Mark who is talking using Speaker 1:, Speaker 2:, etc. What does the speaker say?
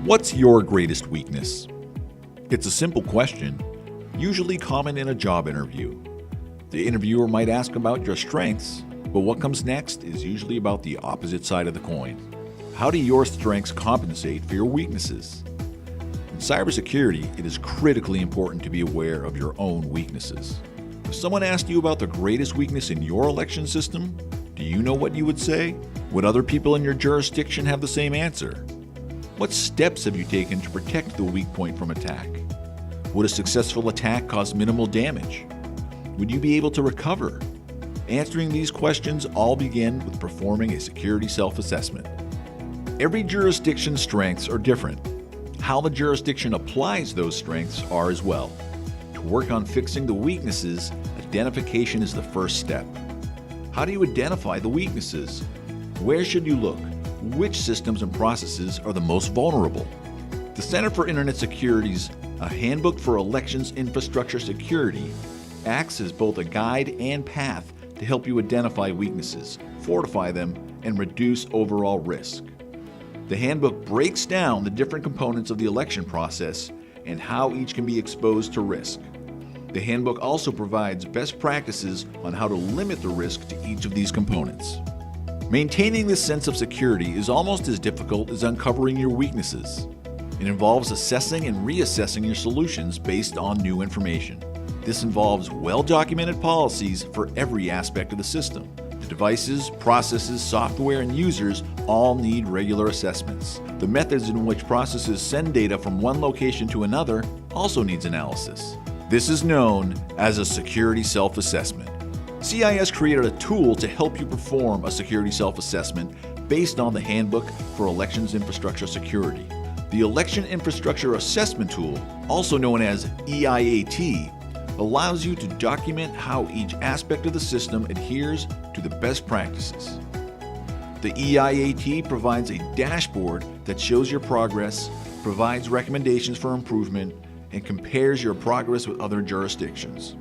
Speaker 1: What's your greatest weakness? It's a simple question, usually common in a job interview. The interviewer might ask about your strengths, but what comes next is usually about the opposite side of the coin. How do your strengths compensate for your weaknesses? In cybersecurity, it is critically important to be aware of your own weaknesses. If someone asked you about the greatest weakness in your election system, do you know what you would say? Would other people in your jurisdiction have the same answer? What steps have you taken to protect the weak point from attack? Would a successful attack cause minimal damage? Would you be able to recover? Answering these questions all begin with performing a security self-assessment. Every jurisdiction's strengths are different. How the jurisdiction applies those strengths are as well. To work on fixing the weaknesses, identification is the first step. How do you identify the weaknesses? Where should you look? Which systems and processes are the most vulnerable? The Center for Internet Security's A Handbook for Elections Infrastructure Security acts as both a guide and path to help you identify weaknesses, fortify them, and reduce overall risk. The handbook breaks down the different components of the election process and how each can be exposed to risk. The handbook also provides best practices on how to limit the risk to each of these components. Maintaining this sense of security is almost as difficult as uncovering your weaknesses. It involves assessing and reassessing your solutions based on new information. This involves well-documented policies for every aspect of the system. The devices, processes, software, and users all need regular assessments. The methods in which processes send data from one location to another also needs analysis. This is known as a security self-assessment. CIS created a tool to help you perform a security self-assessment based on the Handbook for Elections Infrastructure Security. The Election Infrastructure Assessment Tool, also known as EIAT, allows you to document how each aspect of the system adheres to the best practices. The EIAT provides a dashboard that shows your progress, provides recommendations for improvement, and compares your progress with other jurisdictions.